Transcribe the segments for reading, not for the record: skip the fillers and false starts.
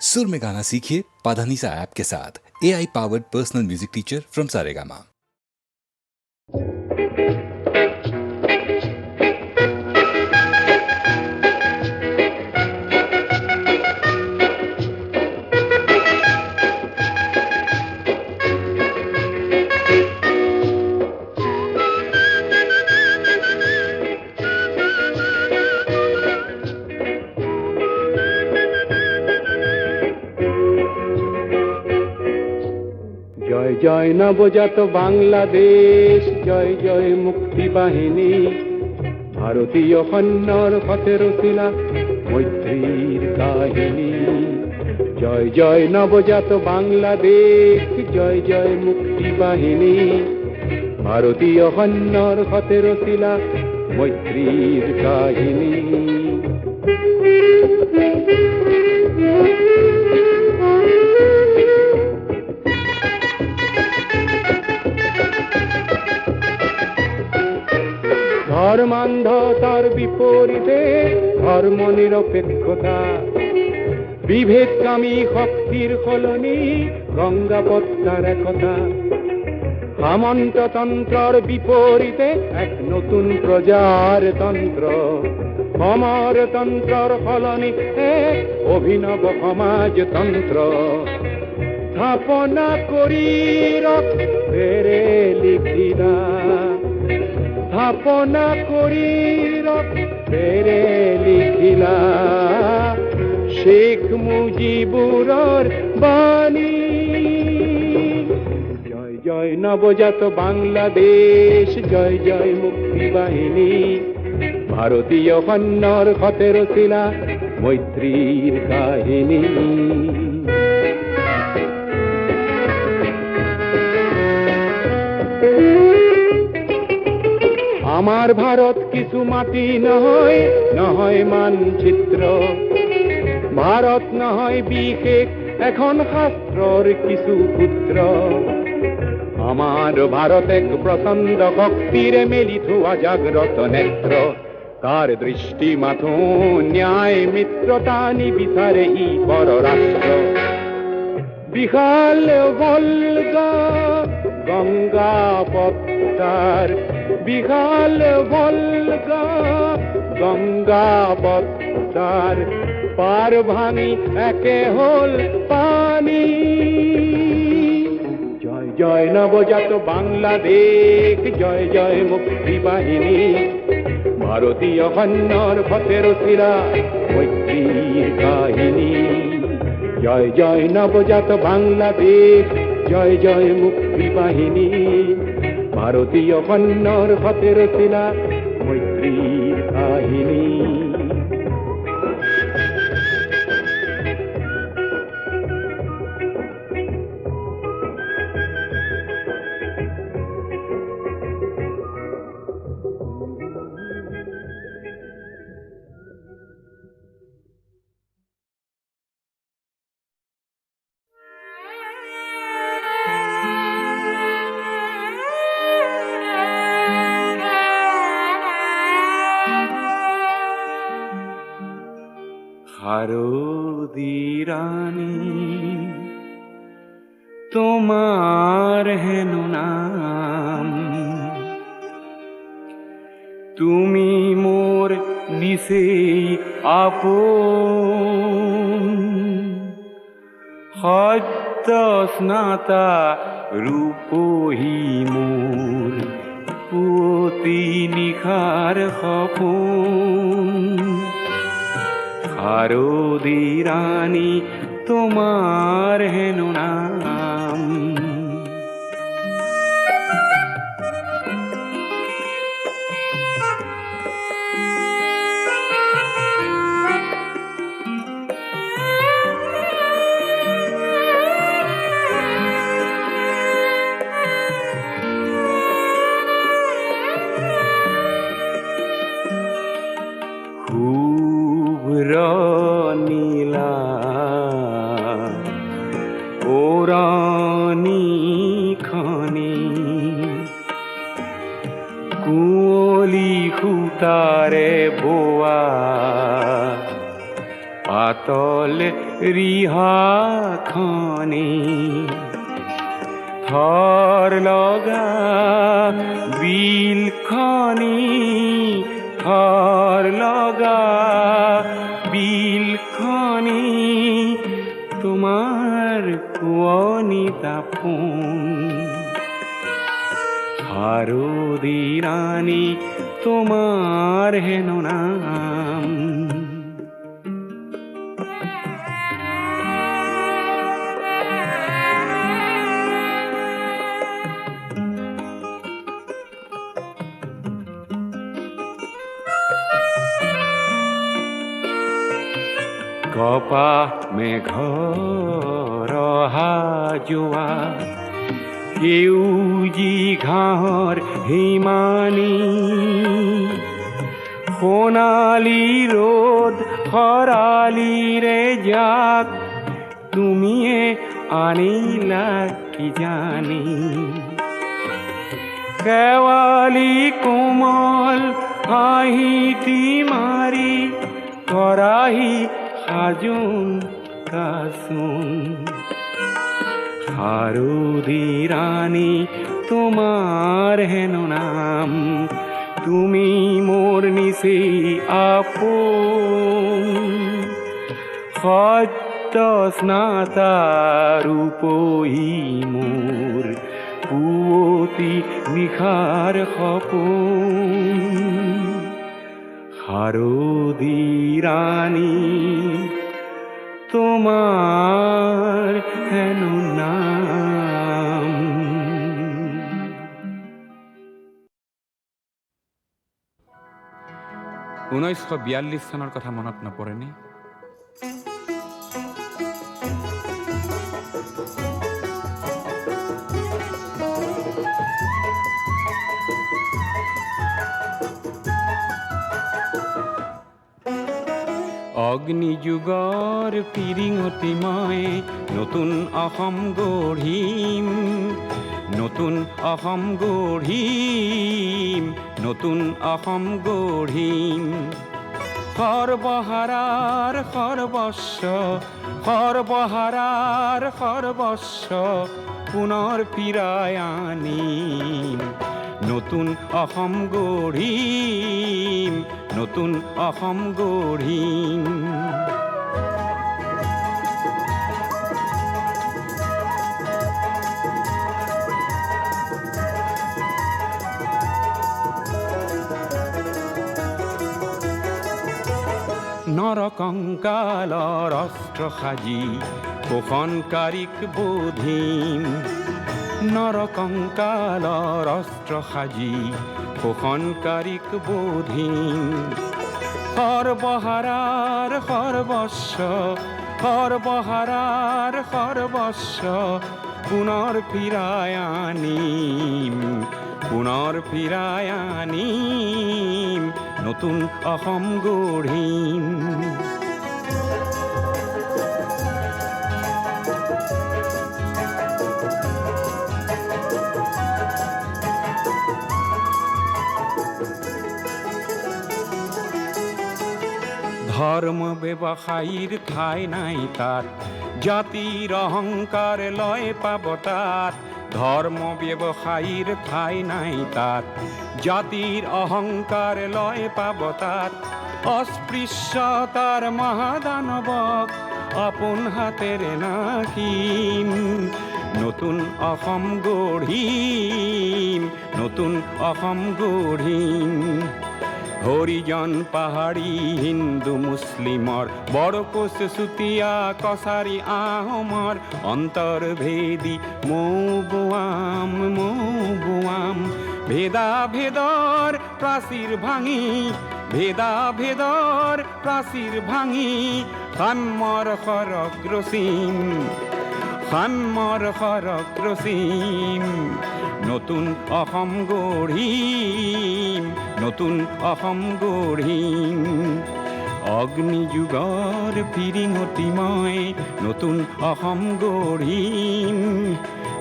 सुर में गाना सीखिए पाधानीसा ऐप के साथ। AI powered personal music teacher from Saregama. জয় জয় নবজাত বাংলাদেশ, জয় জয় মুক্তি বাহিনী, ভারতীয় সৈন্যৰ সতেৰ শিলা মৈত্ৰীৰ কাহিনী। জয় জয় নবজাত বাংলাদেশ, জয় জয় মুক্তি বাহিনী, ভাৰতীয় সৈন্যৰ সতেৰ শিলা মৈত্ৰীৰ কাহিনী। ধৰ্মান্ধতাৰ বিপৰীতে ধৰ্ম নিৰপেক্ষতা, বিভেদকামী শক্তিৰ সলনি গঙ্গা পদ্মাৰ একতা। সামন্ততন্ত্ৰৰ বিপৰীতে এক নতুন প্ৰজাৰতন্ত্ৰ, সমাৰতন্ত্ৰৰ সলনি এক অভিনৱ সমাজতন্ত্ৰ। স্থাপনা কৰি ৰক্তেৰে লিখিলা, স্থাপনা কৰি ৰক্তেৰে লিখিলা শেখ মুজিবুৰৰ বাণী। জয় জয় নবজাত বাংলাদেশ, জয় জয় মুক্তি বাহিনী, ভাৰতীয় সৈন্যৰ সতেৰ শিলা মৈত্ৰীৰ কাহিনী। আমাৰ ভাৰত কিছু মাটি নহয়, নহয় মানচিত্ৰ। ভাৰত নহয় বিশেষ এখন শাস্ত্ৰৰ কিছু সূত্ৰ। আমাৰ ভাৰত এক প্ৰচণ্ড শক্তিৰে মেলি থোৱা জাগ্ৰত নেত্ৰ। তাৰ দৃষ্টি মাথো ন্যায় মিত্ৰতা নিবিচাৰে ই পৰৰাষ্ট্ৰ। বিশাল ভলগা গঙ্গা পদ্মার, বিশাল ভলগা গঙ্গা পদ্মার পার ভাঙি একে হল পানি। জয় জয় নবজাত বাংলাদেশ, জয় জয় মুক্তি বাহিনী, ভারতীয় সৈন্যৰ সতেৰ শিলা মৈত্ৰীৰ কাহিনী। জয় জয় নবজাত বাংলাদেশ, জয় জয় মুক্তি বাহিনী, ভাৰতীয় সৈন্যৰ সতেৰ শিলা মৈত্ৰীৰ কাহিনী। হারদি রানী তোমার হেন নাম, তুমি মোর নিশেই আপন। সত্য স্নাতা রূপহী মোর পুতি নিশার সপোন। হারদি রানী তোমার হেন নাম। নীলা ওরানি খনি কুঁৱলী সূতাৰে বোৱা পাতল ৰিহাখনি থৰ লগা বিলখনি থৰ লগা বিলখনি তোমাৰ কুঁৱনী তাপোন শাৰদী ৰাণী তোমাৰ হেন নাম কপা মেঘৰ অহা যোৱা সেউজী ঘাঁহৰ হিমানী সোণালী ৰ'দ খৰালিৰে যাক তুমিয়ে আনিলা কি জানি শেৱালি কোমল হাঁহিটি মাৰি কৰাহি সাজোন কাচোন শাৰদী ৰাণী তোমাৰ হেন নাম তুমি মোৰ নিচে আপোন সত্য স্নাতা ৰূপহী মোৰ পুৱতি নিশাৰ সপোন শাৰদী ৰাণী তোমাৰ হেন নাম 1942 চনৰ কথা মনত নপৰেনে? অগ্নিযুগৰ পিৰিঙতি মই নতুন অসম গঢ়িম নতুন অসম গঢ়িম নতুন অসম গঢ়িম সৰ্বহাৰাৰ সৰ্বস্ব সৰ্বহাৰাৰ সৰ্বস্ব পুনৰ ফিৰাই আনিম নতুন অসম গঢ়িম নতুন অসম গঢ়িম নৰকংকালৰ অস্ত্ৰ সাজি শোষণকাৰীক বোধিম নৰকংকালৰ অস্ত্ৰ সাজি শোষণকাৰীক বোধিম সৰ্বহাৰাৰ সৰ্বস্ব সৰ্বহাৰাৰ সৰ্বস্ব পুনৰ ফিৰাই আনিম পুনৰ ফিৰাই আনিম নতুন অসম গঢ়িম ধৰ্ম ব্যৱসায়ীৰ ঠাই নাই তাত জাতিৰ অহংকাৰ লয় পাব তাত ধৰ্ম ব্যৱসায়ীৰ ঠাই নাই তাত জাতিৰ অহংকাৰ লয় পাব তাত অস্পৃশ্যতাৰ মহাদানৱক আপোন হাতেৰে নাশিম নতুন অসম গঢ়িম নতুন অসম গঢ়িম হৰিজন পাহাৰী হিন্দু মুছলিমৰ বৰকোচ চুতীয়া কছাৰী আহোমৰ অন্তৰ্ভেদী মৌ বোৱাম ভেদা ভেদৰ প্ৰাচীৰ ভাঙি ভেদা ভেদৰ প্ৰাচীৰ ভাঙি সাম্যৰ সৰগ ৰচিম সাম্যৰ সৰগ ৰচিম নতুন অসম গঢ়িম নতুন অসম গঢ়িম অগ্নিযুগৰ ফিৰিঙতি মই নতুন অসম গঢ়িম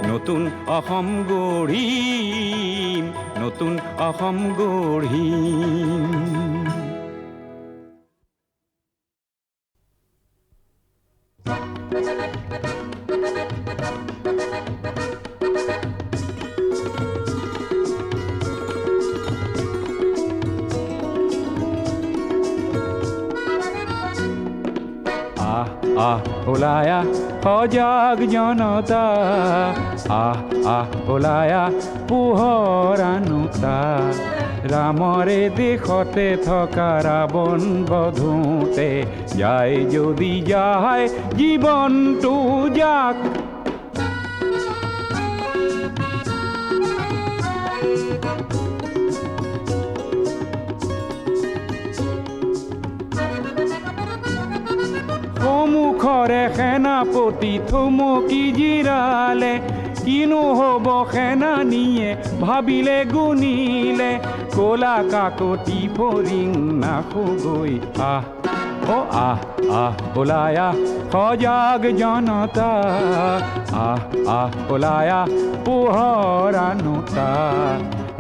নতুন অসম গঢ়িম নতুন অসম গঢ়িম ওলাই আহ সজাগ জনতা ওলাই আহ পোহৰ আনোতা ৰামৰে দেশতে থকা ৰাৱণ বধোতে যায় যদি যায় জীৱনটো যাক সন্মুখৰে সেনাপতি থমকি জিৰালে কিনো হ'ব সেনানীয়ে ভাবিলে গুণিলে কলা কাকতি ফৰিং নাখগৈ ওলাই আহ সজাগ জনতা ওলাই আহ পোহৰ আনোতা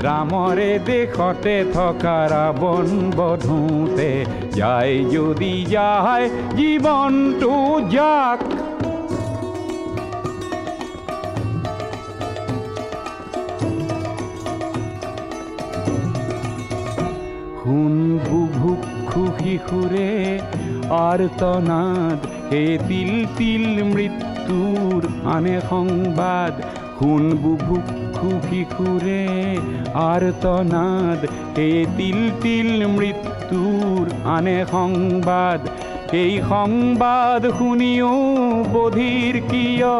ৰামৰে দেশতে থকা ৰাৱণ বধোতে যায় যদি যায় জীৱনটো যাক শুন বুভুক্ষু শিশুৰে আৰ্তনাদ হে তিল তিল মৃত্যুৰ আনে সংবাদ শুন বুভুক্ষু শিশুৰে আৰ্তনাদ হে তিল তিল মৃত্যুৰ আনে সংবাদ এই সংবাদ শুনিও বধিৰ কিয়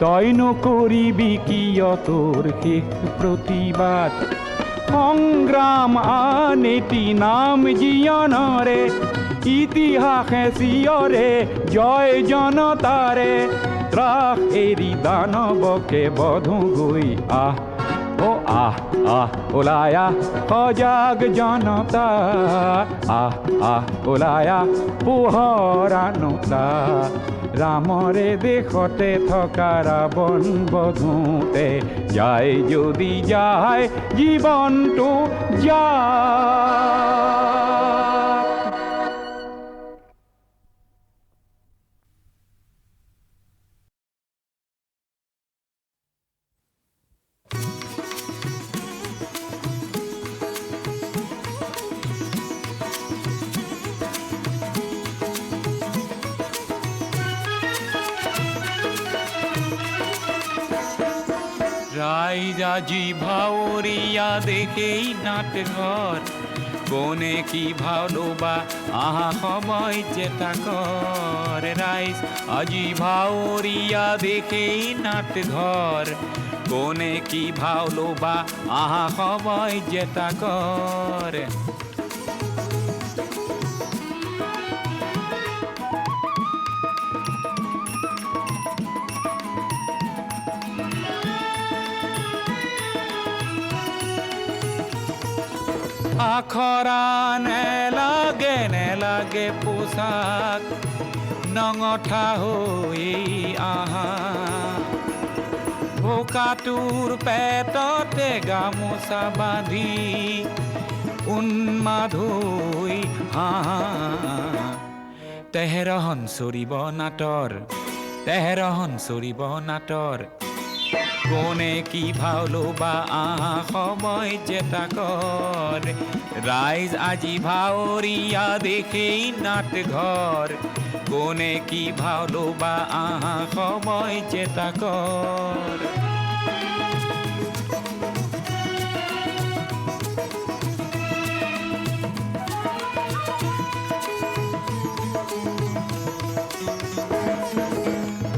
তই নকৰিবি কিয় তোৰ শেষ প্ৰতিবাদ সংগ্ৰাম আন এটি নাম জীয়নৰে ইতিহাসে চিয়ৰে জয় জনতাৰে ত্ৰাস এৰি দানৱকে বধোগৈ ওলাই আহ সজাগ জনতা ওলাই আহ পোহৰ আনোতা ৰামৰে দেশতে থকা ৰাৱণ বধোতে যায় যদি যায় জীৱনটো যাক রাইজ আজি ভাওরিয়া দেখেই নাটঘর কোনে কি ভাওলো বা আহা সময় চেতা কর রাইজ আজি ভাওরিয়া দেখেই নাটঘর কোনে কি ভাওলো বা আহা সময় চেতা কর আখৰা নেলাগে পোছাক নঙঠা হৈ আহা বোকাটোৰ পেটতে গামোচা বান্ধি উন্মাদ হৈ হাঁহা তেহেৰহন চৰিব নাটৰ কোনে কি ভাওলো বা আহা সময় চেতা কর রাইজ আজি ভাওরিয়া দেখেই নাটঘর কোনে কি ভাওলো বা আহা সময় চেতা কর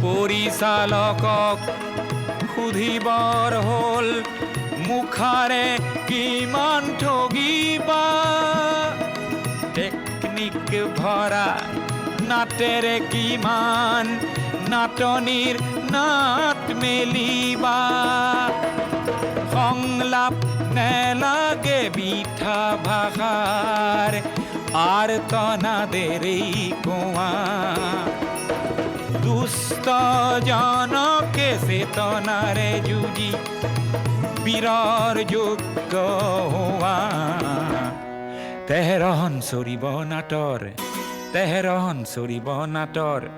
পৰিচালকক সুধিবৰ হ'ল মুখাৰে কিমান ঠগিবা টেকনিক ভৰা নাটেৰে কিমান নাটনিৰ নাট মেলিবা সংলাপ নেলাগে বিঠা ভাষাৰ আৰ্তনাদেৰেই কোৱা দুষ্ট জনকে চেতনাৰে যুঁজি বীৰৰ যোগ্য হোৱা তেহেৰহন চৰিব নাটৰ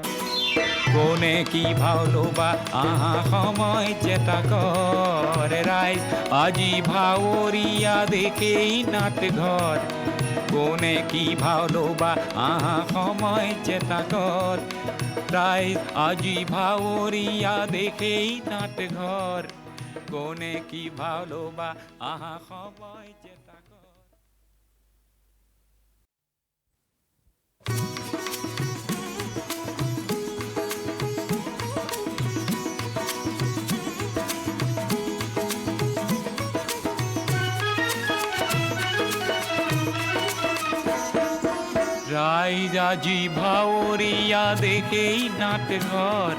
কোনে কি ভাওলো বা আহা সময় চেতা কর রাইজ আজি ভাওরিয়া দেখেই নাটঘর কোনে কি ভাওলোবা আহা সময় চেতাকত ৰাইজ আজি ভাৱৰীয়া দেখেই নাটঘৰ কোনে কি ভাওলোবা আহা সময় চেতাকত ৰাইজ আজি ভাৱৰীয়া দেখেই নাটঘৰ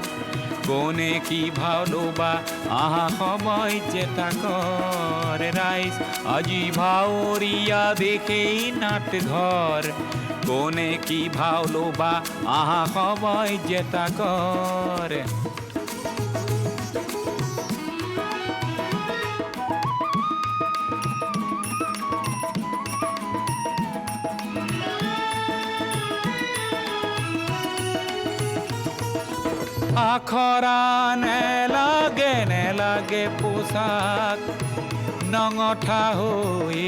কোনে কি ভাওলোবা আহা সময় চেতাকৰ ৰাইজ আজি ভাৱৰীয়া দেখেই নাটঘৰ কোনে কি ভাওলোবা আহা সময় চেতাকৰ আখৰা নেলাগে পোছাক নঙঠা হৈ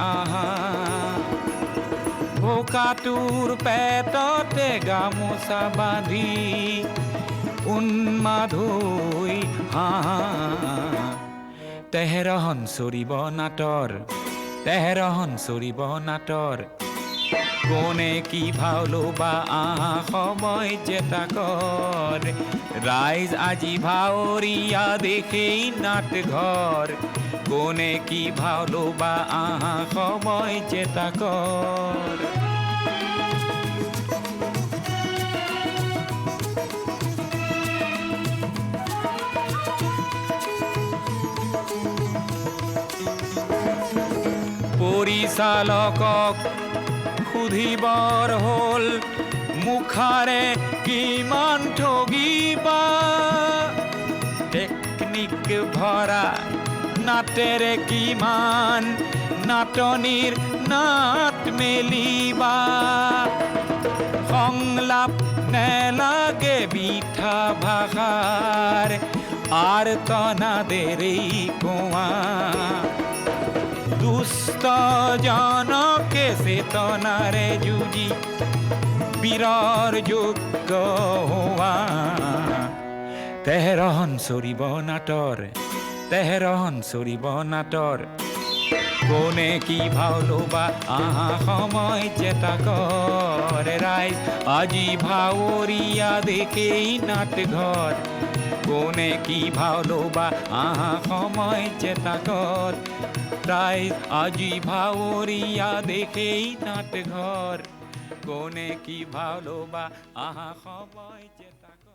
আহা বোকাটোৰ পেটতে গামোচা বান্ধি উন্মাদ হৈ হাঁহা তেহেৰহন চৰিব নাটৰ কোনে কি ভাওলোবা আহা সময় চেতাকৰ ৰাইজ আজি ভাৱৰীয়া দেখেই নাটঘৰ কোনে কি ভাওলোবা আহা সময় চেতাকৰ পৰিচালকক সুধিবৰ হ'ল মুখাৰে কিমান ঠগিবা টেকনিক ভৰা নাটেৰে কিমান নাটনিৰ নাট মেলিবা সংলাপ নেলাগে বিঠা ভাষাৰ আৰ্তনাদেৰেই কোৱা দুষ্ট জনকে চেতনাৰে যুঁজি বীৰৰ যোগ্য হোৱা তেহেৰহন চৰিব নাটৰ কোনে কি ভাওলোবা আহা সময় চেতাকৰ ৰাইজ আজি ভাৱৰীয়া দেখেই নাটঘৰ কোনে কি ভাওলোবা আহা সময় চেতাকৰ ৰাইজ আজি ভাৱৰীয়া দেখেই নাটঘৰ কোনে কি ভাওলোবা আহা সময় চেতাকৰ